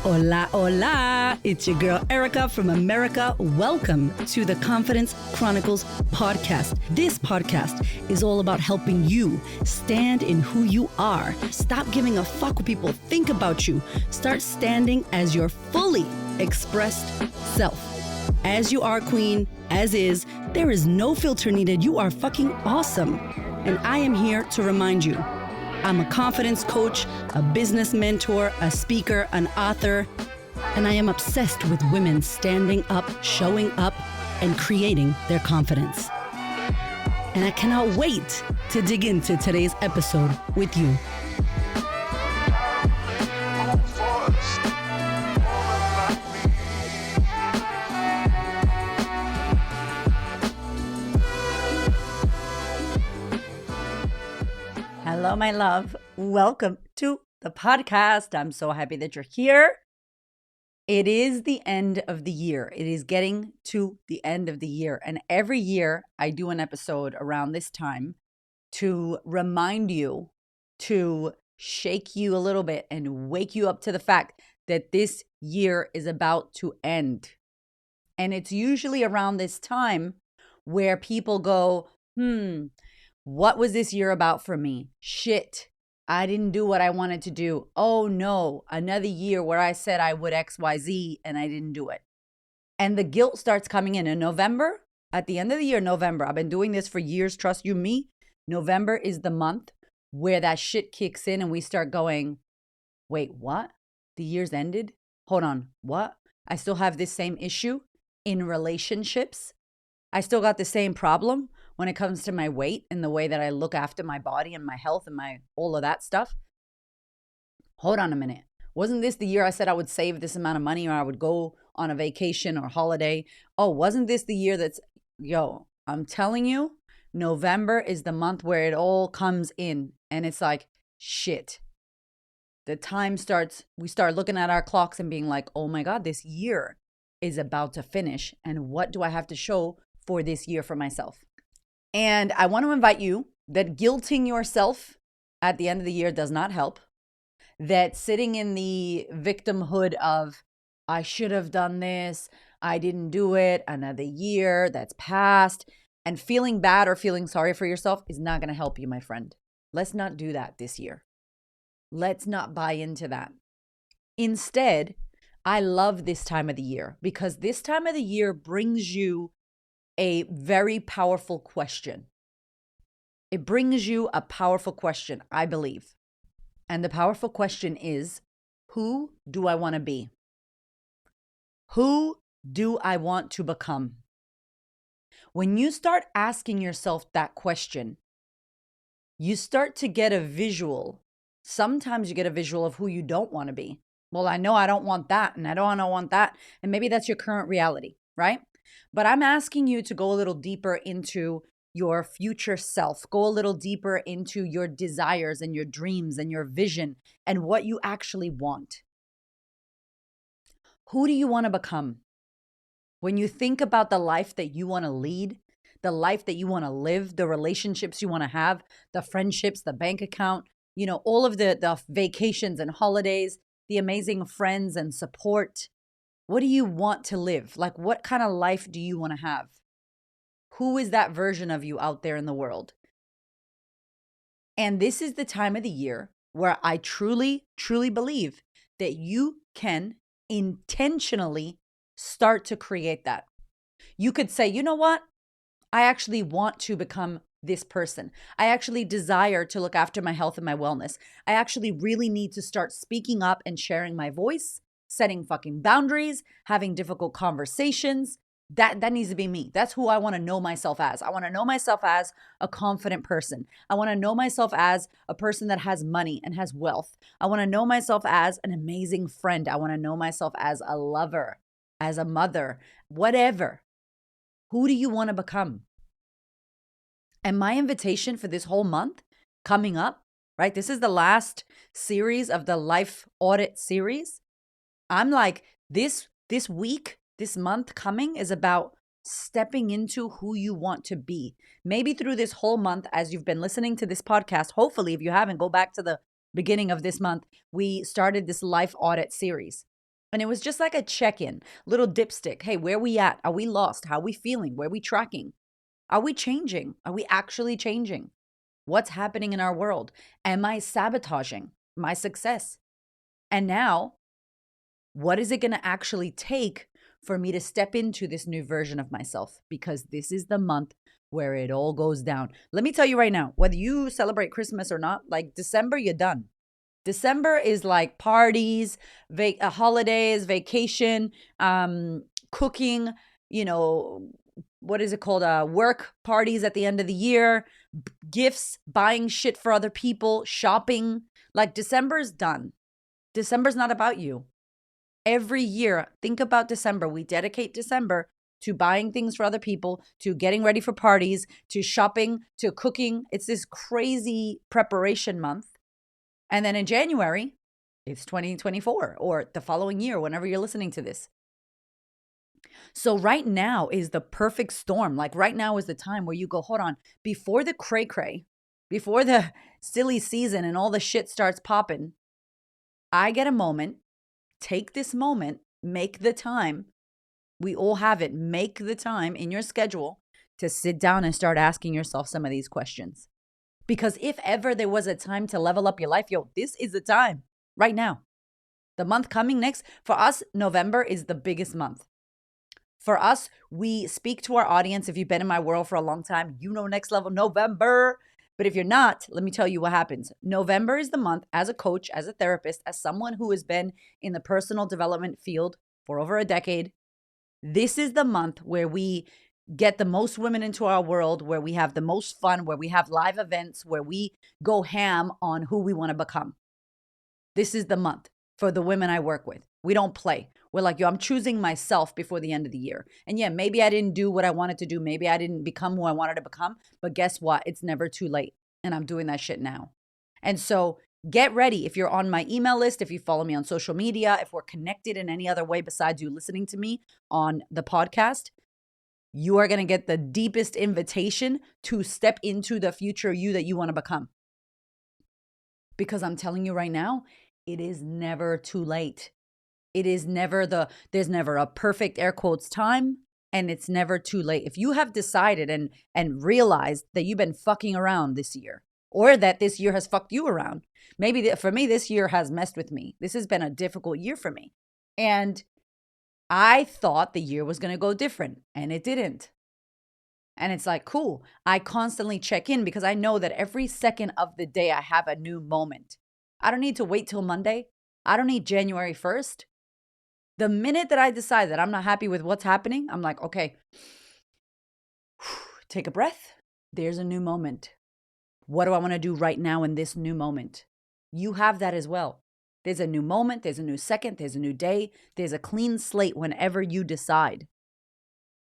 Hola, hola. It's your girl Erica from America. Welcome to the Confidence Chronicles podcast. This podcast is all about helping you stand in who you are. Stop giving a fuck what people think about you. Start standing as your fully expressed self. As you are, queen, as is, there is no filter needed. You are fucking awesome. And I am here to remind you, I'm a confidence coach, a business mentor, a speaker, an author, and I am obsessed with women standing up, showing up, and creating their confidence. And I cannot wait to dig into today's episode with you. Hello, my love. Welcome to the podcast. I'm so happy that you're here. It is the end of the year. It is getting to the end of the year. And every year I do an episode around this time to remind you, to shake you a little bit and wake you up to the fact that this year is about to end. And it's usually around this time where people go, what was this year about for me? Shit, I didn't do what I wanted to do. Oh no, another year where I said I would XYZ and I didn't do it. And the guilt starts coming in November. At the end of the year, November, I've been doing this for years, trust you me. November is the month where that shit kicks in and we start going, wait, what? The year's ended? Hold on, what? I still have this same issue in relationships. I still got the same problem when it comes to my weight and the way that I look after my body and my health and my all of that stuff. Hold on a minute. Wasn't this the year I said I would save this amount of money or I would go on a vacation or holiday? Oh, wasn't this the year I'm telling you, November is the month where it all comes in and it's like, shit. The time starts, we start looking at our clocks and being like, oh my God, this year is about to finish. And what do I have to show for this year for myself? And I want to invite you that guilting yourself at the end of the year does not help. That sitting in the victimhood of, I should have done this, I didn't do it, another year that's passed, and feeling bad or feeling sorry for yourself is not going to help you, my friend. Let's not do that this year. Let's not buy into that. Instead, I love this time of the year because this time of the year brings you a very powerful question. It brings you a powerful question, I believe. And the powerful question is, who do I want to be? Who do I want to become? When you start asking yourself that question, you start to get a visual. Sometimes you get a visual of who you don't want to be. Well, I know I don't want that, and I don't want that. And maybe that's your current reality, right? But I'm asking you to go a little deeper into your future self, go a little deeper into your desires and your dreams and your vision and what you actually want. Who do you want to become? When you think about the life that you want to lead, the life that you want to live, the relationships you want to have, the friendships, the bank account, all of the vacations and holidays, the amazing friends and support. What do you want to live? Like, what kind of life do you want to have? Who is that version of you out there in the world? And this is the time of the year where I truly, truly believe that you can intentionally start to create that. You could say, you know what? I actually want to become this person. I actually desire to look after my health and my wellness. I actually really need to start speaking up and sharing my voice, setting fucking boundaries, having difficult conversations. That needs to be me. That's who I want to know myself as. I want to know myself as a confident person. I want to know myself as a person that has money and has wealth. I want to know myself as an amazing friend. I want to know myself as a lover, as a mother, whatever. Who do you want to become? And my invitation for this whole month coming up, right? This is the last series of the Life Audit series. I'm like, this week, this month coming is about stepping into who you want to be. Maybe through this whole month, as you've been listening to this podcast, hopefully, if you haven't, go back to the beginning of this month. We started this Life Audit series. And it was just like a check-in, little dipstick. Hey, where we at? Are we lost? How are we feeling? Where are we tracking? Are we changing? Are we actually changing? What's happening in our world? Am I sabotaging my success? And now, what is it going to actually take for me to step into this new version of myself? Because this is the month where it all goes down. Let me tell you right now, whether you celebrate Christmas or not, like December, you're done. December is like parties, holidays, vacation, cooking, you know, what is it called? Work parties at the end of the year, gifts, buying shit for other people, shopping. Like December's done. December's not about you. Every year, think about December. We dedicate December to buying things for other people, to getting ready for parties, to shopping, to cooking. It's this crazy preparation month. And then in January, it's 2024 or the following year, whenever you're listening to this. So right now is the perfect storm. Like right now is the time where you go, hold on, before the cray-cray, before the silly season and all the shit starts popping, I get a moment, take this moment, make the time. We all have it. Make the time in your schedule to sit down and start asking yourself some of these questions. Because if ever there was a time to level up your life, this is the time right now. The month coming next, for us, November is the biggest month. For us, we speak to our audience. If you've been in my world for a long time, you know Next Level November. But if you're not, let me tell you what happens. November is the month as a coach, as a therapist, as someone who has been in the personal development field for over a decade. This is the month where we get the most women into our world, where we have the most fun, where we have live events, where we go ham on who we want to become. This is the month for the women I work with. We don't play. We're like, I'm choosing myself before the end of the year. And yeah, maybe I didn't do what I wanted to do. Maybe I didn't become who I wanted to become. But guess what? It's never too late. And I'm doing that shit now. And so get ready. If you're on my email list, if you follow me on social media, if we're connected in any other way besides you listening to me on the podcast, you are going to get the deepest invitation to step into the future you that you want to become. Because I'm telling you right now, it is never too late. It is never there's never a perfect air quotes time, and it's never too late. If you have decided and realized that you've been fucking around this year, or that this year has fucked you around, maybe for me, this year has messed with me. This has been a difficult year for me. And I thought the year was going to go different, and it didn't. And it's like, cool. I constantly check in because I know that every second of the day I have a new moment. I don't need to wait till Monday. I don't need January 1st. The minute that I decide that I'm not happy with what's happening, I'm like, okay, take a breath. There's a new moment. What do I want to do right now in this new moment? You have that as well. There's a new moment, there's a new second, there's a new day, there's a clean slate whenever you decide.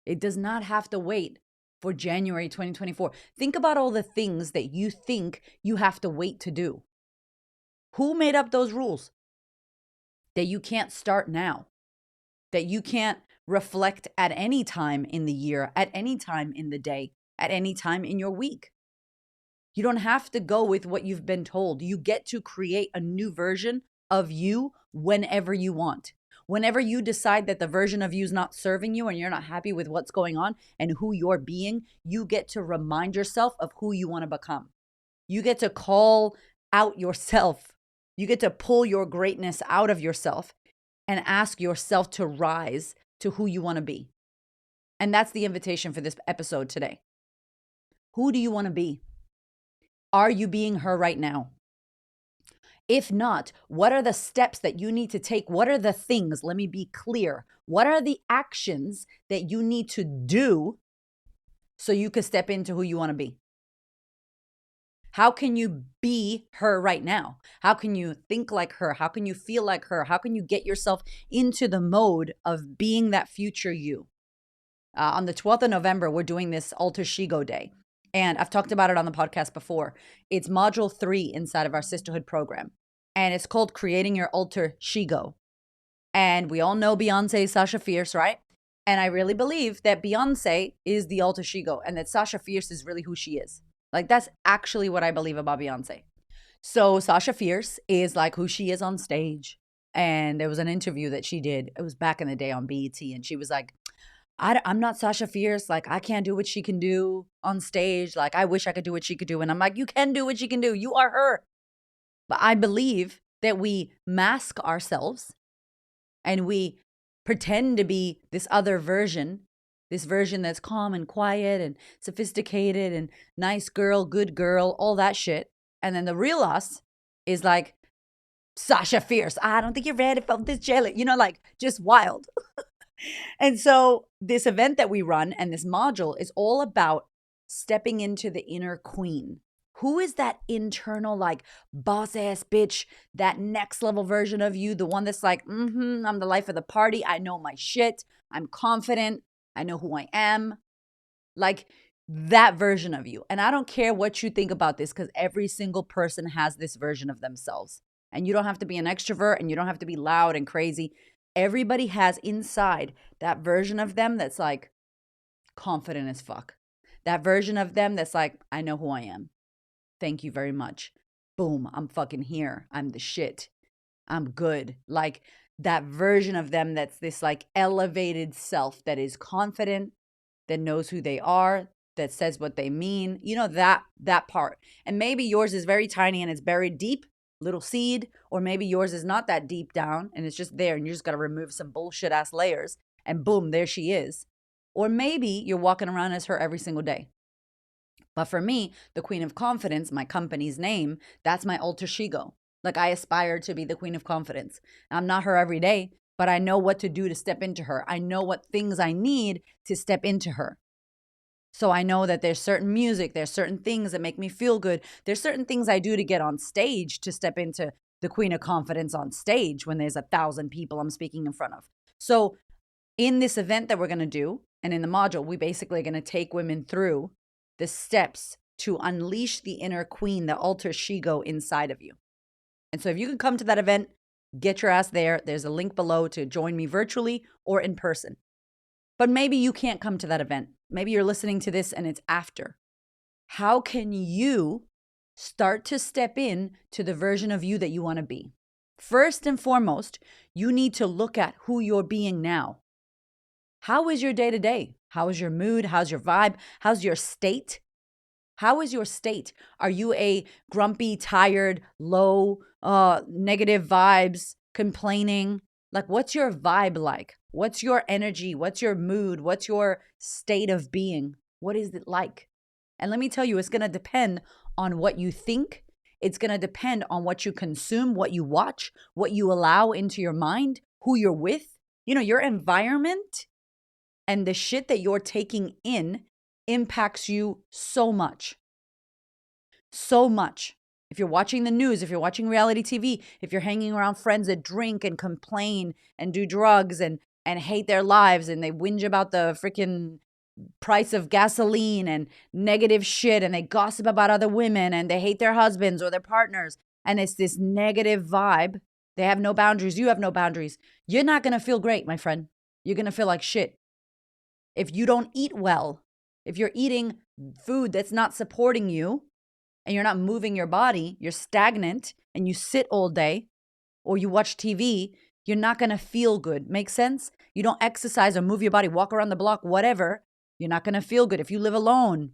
It does not have to wait for January 2024. Think about all the things that you think you have to wait to do. Who made up those rules? That you can't start now, that you can't reflect at any time in the year, at any time in the day, at any time in your week. You don't have to go with what you've been told. You get to create a new version of you whenever you want. Whenever you decide that the version of you is not serving you and you're not happy with what's going on and who you're being, you get to remind yourself of who you want to become. You get to call out yourself. You get to pull your greatness out of yourself and ask yourself to rise to who you want to be. And that's the invitation for this episode today. Who do you want to be? Are you being her right now? If not, what are the steps that you need to take? What are the things? Let me be clear. What are the actions that you need to do so you can step into who you want to be? How can you be her right now? How can you think like her? How can you feel like her? How can you get yourself into the mode of being that future you? On the 12th of November, we're doing this Alter Shigo Day. And I've talked about it on the podcast before. It's module 3 inside of our sisterhood program. And it's called Creating Your Alter Shigo. And we all know Beyonce, Sasha Fierce, right? And I really believe that Beyonce is the Alter Shigo and that Sasha Fierce is really who she is. Like, that's actually what I believe about Beyonce. So Sasha Fierce is like who she is on stage. And there was an interview that she did. It was back in the day on BET. And she was like, I'm not Sasha Fierce. Like, I can't do what she can do on stage. Like, I wish I could do what she could do. And I'm like, you can do what she can do. You are her. But I believe that we mask ourselves and we pretend to be this other version, this version that's calm and quiet and sophisticated and nice girl, good girl, all that shit. And then the real us is like, Sasha Fierce, I don't think you're ready for this jelly. You know, like just wild. And so this event that we run and this module is all about stepping into the inner queen. Who is that internal, like, boss ass bitch, that next level version of you, the one that's like, I'm the life of the party. I know my shit. I'm confident. I know who I am. Like that version of you. And I don't care what you think about this because every single person has this version of themselves. And you don't have to be an extrovert and you don't have to be loud and crazy. Everybody has inside that version of them that's like confident as fuck. That version of them that's like, I know who I am. Thank you very much. Boom, I'm fucking here. I'm the shit. I'm good. Like that version of them that's this like elevated self that is confident, that knows who they are, that says what they mean. You know, that part. And maybe yours is very tiny and it's buried deep, little seed, or maybe yours is not that deep down and it's just there and you just got to remove some bullshit ass layers and boom, there she is. Or maybe you're walking around as her every single day. But for me, the Queen of Confidence, my company's name, that's my alter ego. Like I aspire to be the Queen of Confidence. I'm not her every day, but I know what to do to step into her. I know what things I need to step into her. So I know that there's certain music, there's certain things that make me feel good. There's certain things I do to get on stage to step into the Queen of Confidence on stage when there's 1,000 people I'm speaking in front of. So in this event that we're going to do, and in the module, we basically are going to take women through the steps to unleash the inner queen, the alter ego inside of you. And so if you can come to that event, get your ass there. There's a link below to join me virtually or in person. But maybe you can't come to that event. Maybe you're listening to this and it's after. How can you start to step in to the version of you that you want to be? First and foremost, you need to look at who you're being now. How is your day to day? How is your mood? How's your vibe? How's your state? How is your state? Are you a grumpy, tired, low, negative vibes, complaining? Like, what's your vibe like? What's your energy? What's your mood? What's your state of being? What is it like? And let me tell you, it's going to depend on what you think. It's going to depend on what you consume, what you watch, what you allow into your mind, who you're with. You know, your environment and the shit that you're taking in impacts you so much. So much. If you're watching the news, if you're watching reality TV, if you're hanging around friends that drink and complain and do drugs and hate their lives and they whinge about the freaking price of gasoline and negative shit and they gossip about other women and they hate their husbands or their partners and it's this negative vibe, they have no boundaries, you have no boundaries. You're not going to feel great, my friend. You're going to feel like shit. If you don't eat well, if you're eating food that's not supporting you and you're not moving your body, you're stagnant and you sit all day or you watch TV, you're not going to feel good. Make sense? You don't exercise or move your body, walk around the block, whatever, you're not going to feel good. If you live alone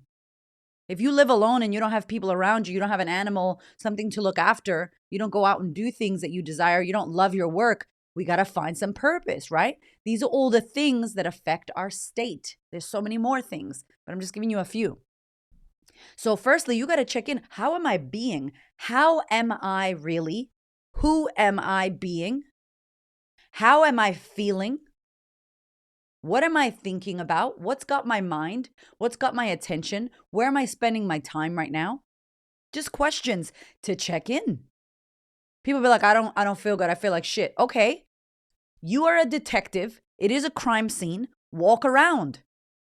and you don't have people around you, you don't have an animal, something to look after, you don't go out and do things that you desire, you don't love your work, we got to find some purpose, right? These are all the things that affect our state. There's so many more things, but I'm just giving you a few. So firstly, you got to check in. How am I being? How am I really? Who am I being? How am I feeling? What am I thinking about? What's got my mind? What's got my attention? Where am I spending my time right now? Just questions to check in. People be like, I don't feel good. I feel like shit. Okay. You are a detective. It is a crime scene. Walk around.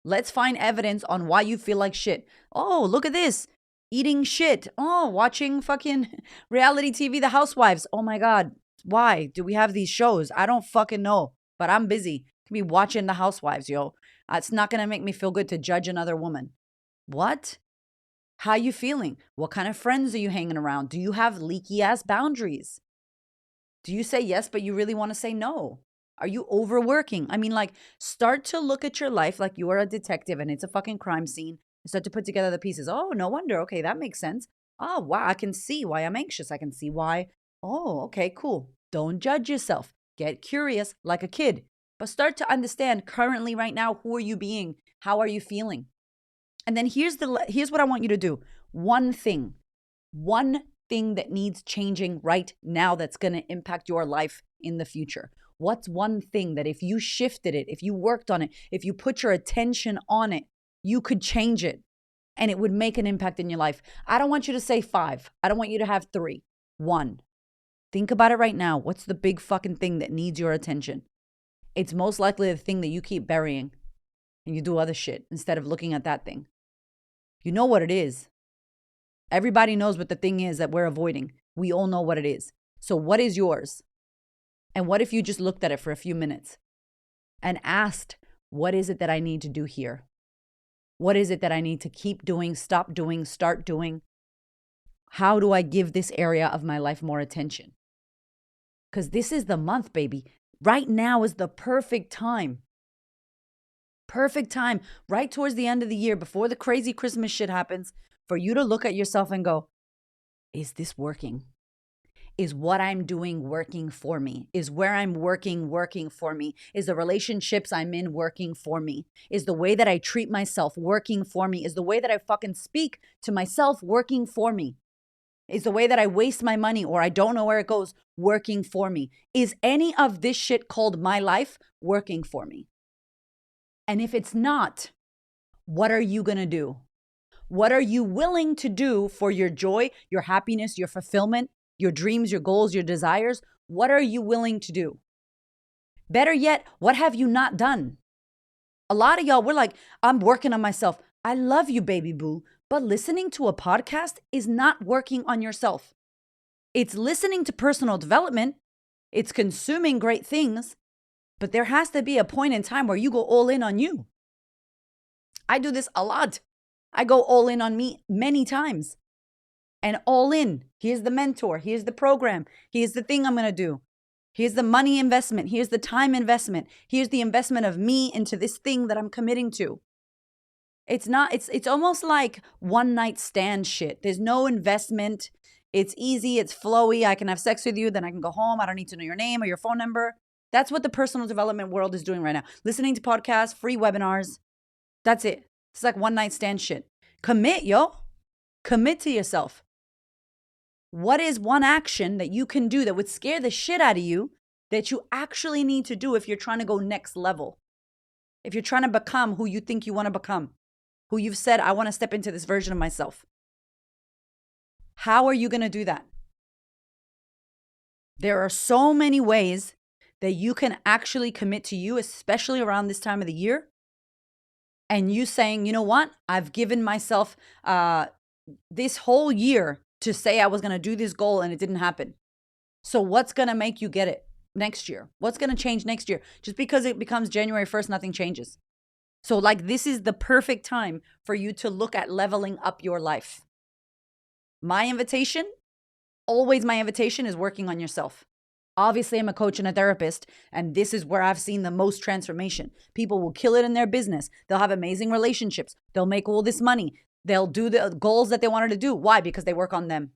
Let's find evidence on why you feel like shit. Oh, look at this. Eating shit. Oh, watching fucking reality TV, The Housewives. Oh my God. Why do we have these shows? I don't fucking know, but I'm busy. Could be watching The Housewives, yo. It's not going to make me feel good to judge another woman. What? How you feeling? What kind of friends are you hanging around? Do you have leaky ass boundaries? Do you say yes, but you really want to say no? Are you overworking? I mean, like, start to look at your life like you are a detective and it's a fucking crime scene. Start to put together the pieces. Oh, no wonder. Okay, that makes sense. Oh, wow. I can see why I'm anxious. I can see why. Oh, okay, cool. Don't judge yourself. Get curious like a kid, but start to understand currently, right now, who are you being? How are you feeling? And then here's what I want you to do. One thing that needs changing right now that's going to impact your life in the future. What's one thing that if you shifted it, if you worked on it, if you put your attention on it, you could change it and it would make an impact in your life? I don't want you to say 5. I don't want you to have 3. 1. Think about it right now. What's the big fucking thing that needs your attention? It's most likely the thing that you keep burying and you do other shit instead of looking at that thing. You know what it is. Everybody knows what the thing is that we're avoiding. We all know what it is. So what is yours? And what if you just looked at it for a few minutes and asked, what is it that I need to do here? What is it that I need to keep doing, stop doing, start doing? How do I give this area of my life more attention? Because this is the month, baby. Right now is the perfect time. Perfect time, right towards the end of the year, before the crazy Christmas shit happens, for you to look at yourself and go, is this working? Is what I'm doing working for me? Is where I'm working for me? Is the relationships I'm in working for me? Is the way that I treat myself working for me? Is the way that I fucking speak to myself working for me? Is the way that I waste my money or I don't know where it goes working for me? Is any of this shit called my life working for me? And if it's not, what are you going to do? What are you willing to do for your joy, your happiness, your fulfillment, your dreams, your goals, your desires? What are you willing to do? Better yet, what have you not done? A lot of y'all, we're like, I'm working on myself. I love you, baby boo. But listening to a podcast is not working on yourself. It's listening to personal development. It's consuming great things. But there has to be a point in time where you go all in on you. I do this a lot. I go all in on me many times. And all in. Here's the mentor. Here's the program. Here's the thing I'm going to do. Here's the money investment. Here's the time investment. Here's the investment of me into this thing that I'm committing to. It's almost like one night stand shit. There's no investment. It's easy. It's flowy. I can have sex with you. Then I can go home. I don't need to know your name or your phone number. That's what the personal development world is doing right now. Listening to podcasts, free webinars. That's it. It's like one night stand shit. Commit, yo. Commit to yourself. What is one action that you can do that would scare the shit out of you that you actually need to do if you're trying to go next level? If you're trying to become who you think you want to become, who you've said, I want to step into this version of myself. How are you going to do that? There are so many ways that you can actually commit to you, especially around this time of the year. And you saying, you know what? I've given myself this whole year to say I was going to do this goal and it didn't happen. So what's going to make you get it next year? What's going to change next year? Just because it becomes January 1st, nothing changes. So like this is the perfect time for you to look at leveling up your life. My invitation, always my invitation is working on yourself. Obviously, I'm a coach and a therapist, and this is where I've seen the most transformation. People will kill it in their business. They'll have amazing relationships. They'll make all this money. They'll do the goals that they wanted to do. Why? Because they work on them.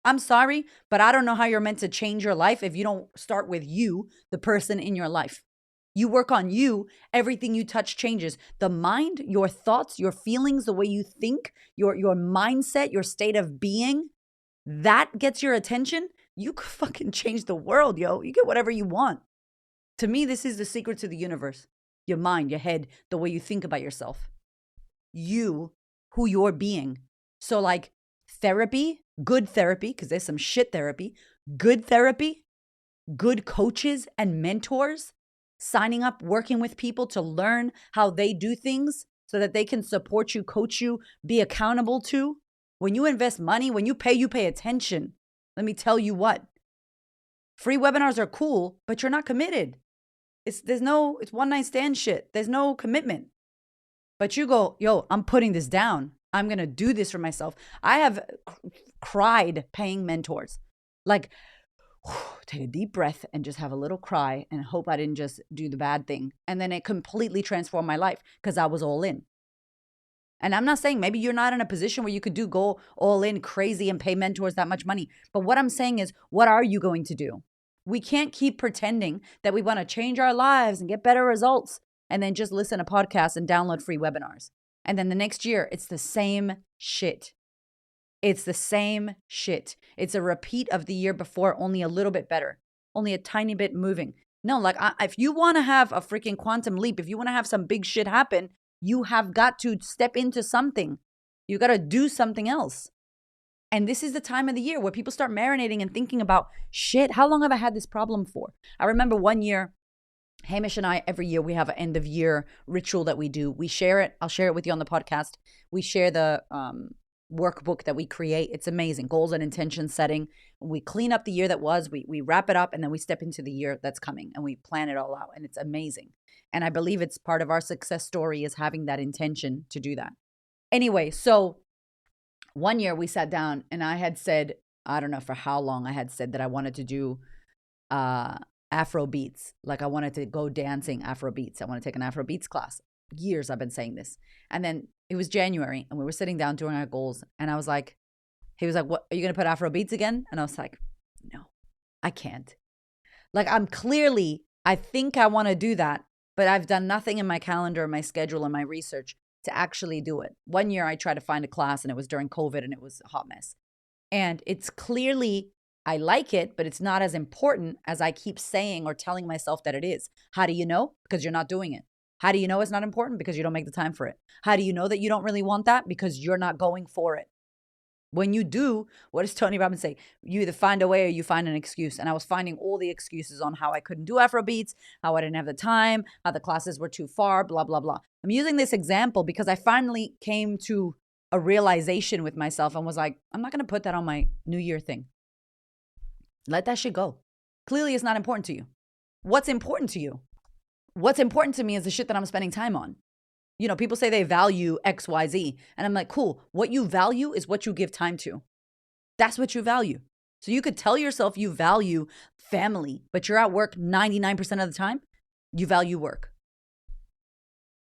I'm sorry, but I don't know how you're meant to change your life if you don't start with you, the person in your life. You work on you, everything you touch changes. The mind, your thoughts, your feelings, the way you think, your mindset, your state of being, that gets your attention. You could fucking change the world, yo. You get whatever you want. To me, this is the secret to the universe. Your mind, your head, the way you think about yourself. You, who you're being. So like therapy, good therapy, because there's some shit therapy, good coaches and mentors, signing up, working with people to learn how they do things so that they can support you, coach you, be accountable to. When you invest money, when you pay attention. Let me tell you what. Free webinars are cool, but you're not committed. It's one night stand shit. There's no commitment. But you go, yo, I'm putting this down. I'm going to do this for myself. I have cried paying mentors. Like, take a deep breath and just have a little cry and hope I didn't just do the bad thing. And then it completely transformed my life because I was all in. And I'm not saying maybe you're not in a position where you could go all in crazy and pay mentors that much money. But what I'm saying is, what are you going to do? We can't keep pretending that we want to change our lives and get better results and then just listen to podcasts and download free webinars. And then the next year, it's the same shit. It's the same shit. It's a repeat of the year before, only a little bit better, only a tiny bit moving. No, like if you want to have a freaking quantum leap, if you want to have some big shit happen, you have got to step into something. You got to do something else. And this is the time of the year where people start marinating and thinking about, shit, how long have I had this problem for? I remember one year, Hamish and I, every year we have an end of year ritual that we do. We share it. I'll share it with you on the podcast. We share the workbook that we create. It's amazing. Goals and intention setting. We clean up the year that was, we wrap it up, and then we step into the year that's coming and we plan it all out. And it's amazing. And I believe it's part of our success story is having that intention to do that. Anyway, so one year we sat down and I had said, I don't know for how long I had said that I wanted to do Afro beats. Like I wanted to go dancing Afro beats. I want to take an Afro beats class. Years I've been saying this. And then it was January and we were sitting down doing our goals. And I was like, he was like, what, are you going to put Afro beats again? And I was like, no, I can't. Like I think I want to do that, but I've done nothing in my calendar, my schedule, and my research to actually do it. One year I tried to find a class and it was during COVID and it was a hot mess. And it's clearly, I like it, but it's not as important as I keep saying or telling myself that it is. How do you know? Because you're not doing it. How do you know it's not important? Because you don't make the time for it. How do you know that you don't really want that? Because you're not going for it. When you do, what does Tony Robbins say? You either find a way or you find an excuse. And I was finding all the excuses on how I couldn't do Afrobeats, how I didn't have the time, how the classes were too far, blah, blah, blah. I'm using this example because I finally came to a realization with myself and was like, I'm not going to put that on my New Year thing. Let that shit go. Clearly, it's not important to you. What's important to you? What's important to me is the shit that I'm spending time on. You know, people say they value X, Y, Z. And I'm like, cool. What you value is what you give time to. That's what you value. So you could tell yourself you value family, but you're at work 99% of the time. You value work.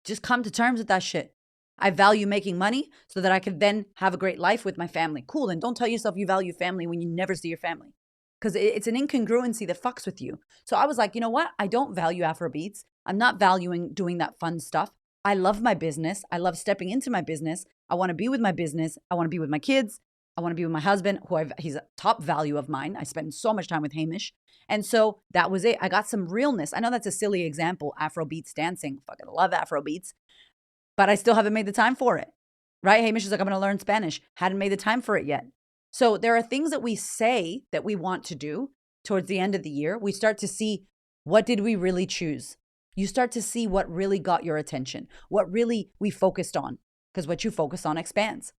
Just come to terms with that shit. I value making money so that I could then have a great life with my family. Cool. And don't tell yourself you value family when you never see your family. Because it's an incongruency that fucks with you. So I was like, you know what? I don't value Afrobeats. I'm not valuing doing that fun stuff. I love my business. I love stepping into my business. I want to be with my business. I want to be with my kids. I want to be with my husband, he's a top value of mine. I spend so much time with Hamish. And so that was it. I got some realness. I know that's a silly example, Afrobeats dancing. Fucking love Afrobeats. But I still haven't made the time for it, right? Hamish is like, I'm going to learn Spanish. Hadn't made the time for it yet. So there are things that we say that we want to do towards the end of the year. We start to see, what did we really choose? You start to see what really got your attention, what really we focused on, because what you focus on expands.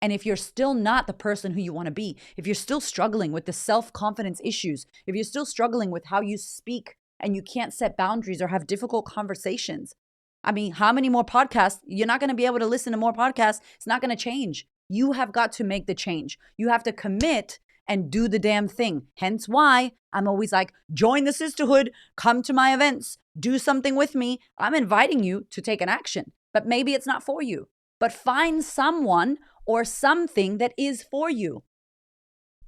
And if you're still not the person who you want to be, if you're still struggling with the self-confidence issues, if you're still struggling with how you speak and you can't set boundaries or have difficult conversations, I mean, how many more podcasts? You're not going to be able to listen to more podcasts. It's not going to change. You have got to make the change. You have to commit and do the damn thing. Hence why I'm always like, join the sisterhood, come to my events, do something with me. I'm inviting you to take an action, but maybe it's not for you. But find someone or something that is for you.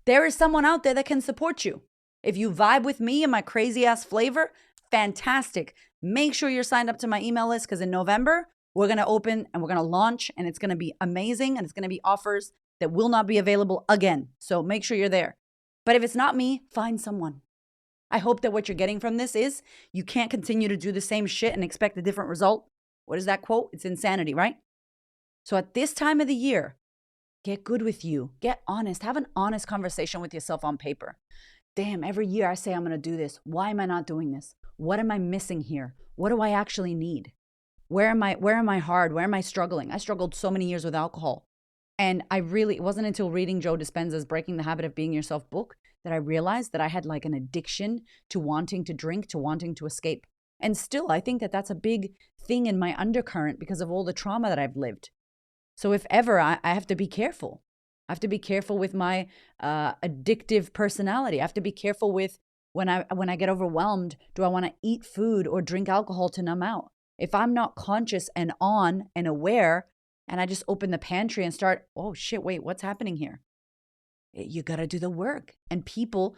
There is someone out there that can support you. If you vibe with me and my crazy ass flavor, fantastic. Make sure you're signed up to my email list, because in November, we're going to open and we're going to launch, and it's going to be amazing, and it's going to be offers that will not be available again. So make sure you're there. But if it's not me, find someone. I hope that what you're getting from this is you can't continue to do the same shit and expect a different result. What is that quote? It's insanity, right? So at this time of the year, get good with you. Get honest. Have an honest conversation with yourself on paper. Damn, every year I say I'm going to do this. Why am I not doing this? What am I missing here? What do I actually need? Where am I hard? Where am I struggling? I struggled so many years with alcohol. And it wasn't until reading Joe Dispenza's Breaking the Habit of Being Yourself book that I realized that I had like an addiction to wanting to drink, to wanting to escape. And still, I think that that's a big thing in my undercurrent because of all the trauma that I've lived. So if ever, I have to be careful. I have to be careful with my addictive personality. I have to be careful with when I get overwhelmed, do I want to eat food or drink alcohol to numb out? If I'm not conscious and on and aware, and I just open the pantry and start, oh shit, wait, what's happening here? You got to do the work. And people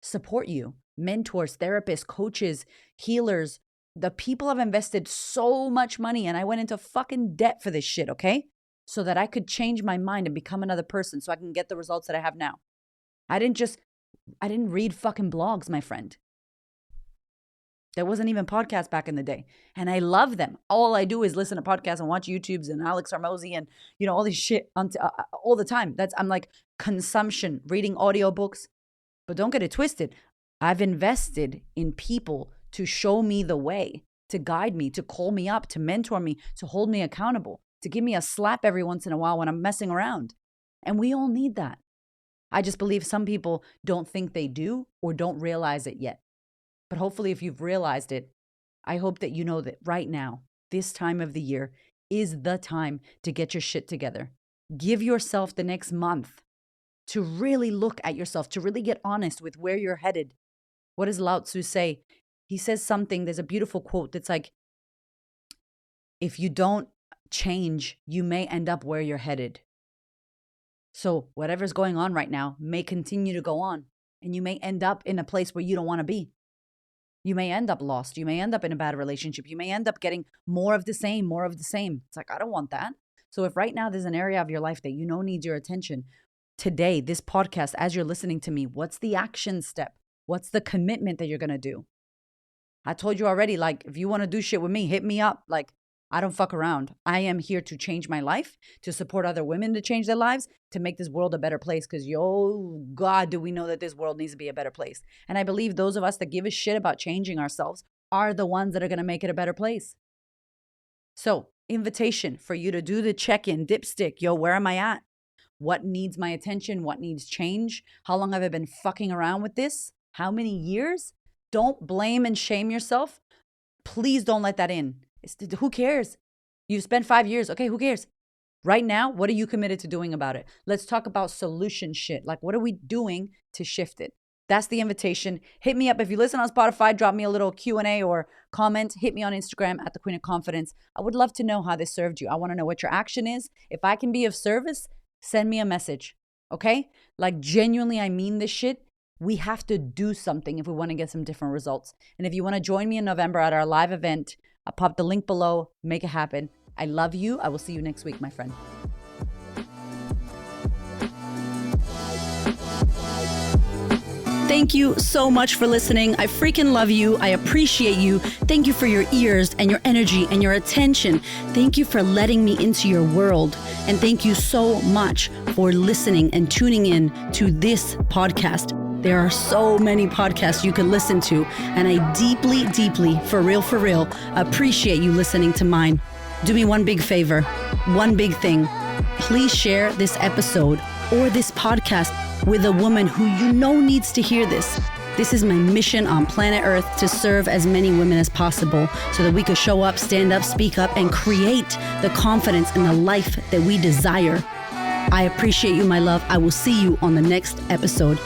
support you. Mentors, therapists, coaches, healers. The people have invested so much money, and I went into fucking debt for this shit, okay? So that I could change my mind and become another person so I can get the results that I have now. I didn't read fucking blogs, my friend. There wasn't even podcasts back in the day. And I love them. All I do is listen to podcasts and watch YouTubes and Alex Hormozi and, all these shit all the time. I'm like consumption, reading audiobooks. But don't get it twisted. I've invested in people to show me the way, to guide me, to call me up, to mentor me, to hold me accountable, to give me a slap every once in a while when I'm messing around. And we all need that. I just believe some people don't think they do or don't realize it yet. But hopefully if you've realized it, I hope that you know that right now, this time of the year is the time to get your shit together. Give yourself the next month to really look at yourself, to really get honest with where you're headed. What does Lao Tzu say? He says something, there's a beautiful quote that's like, if you don't change, you may end up where you're headed. So whatever's going on right now may continue to go on, and you may end up in a place where you don't want to be. You may end up lost. You may end up in a bad relationship. You may end up getting more of the same. It's like, I don't want that. So if right now there's an area of your life that you know needs your attention, today, this podcast, as you're listening to me, what's the action step? What's the commitment that you're going to do? I told you already, like, if you want to do shit with me, hit me up. Like, I don't fuck around. I am here to change my life, to support other women to change their lives, to make this world a better place. Because, God, do we know that this world needs to be a better place. And I believe those of us that give a shit about changing ourselves are the ones that are going to make it a better place. So, invitation for you to do the check-in, dipstick. Where am I at? What needs my attention? What needs change? How long have I been fucking around with this? How many years? Don't blame and shame yourself. Please don't let that in. Who cares? You've spent 5 years. Okay, who cares? Right now, what are you committed to doing about it? Let's talk about solution shit. Like, what are we doing to shift it? That's the invitation. Hit me up. If you listen on Spotify, drop me a little Q&A or comment. Hit me on Instagram at The Queen of Confidence. I would love to know how this served you. I want to know what your action is. If I can be of service, send me a message, okay? Like, genuinely, I mean this shit. We have to do something if we want to get some different results. And if you want to join me in November at our live event, I'll pop the link below. Make it happen. I love you. I will see you next week, my friend. Thank you so much for listening. I freaking love you. I appreciate you. Thank you for your ears and your energy and your attention. Thank you for letting me into your world. And thank you so much for listening and tuning in to this podcast. There are so many podcasts you can listen to, and I deeply, deeply, for real, appreciate you listening to mine. Do me one big favor, one big thing. Please share this episode or this podcast with a woman who you know needs to hear this. This is my mission on planet Earth, to serve as many women as possible so that we could show up, stand up, speak up, and create the confidence and the life that we desire. I appreciate you, my love. I will see you on the next episode.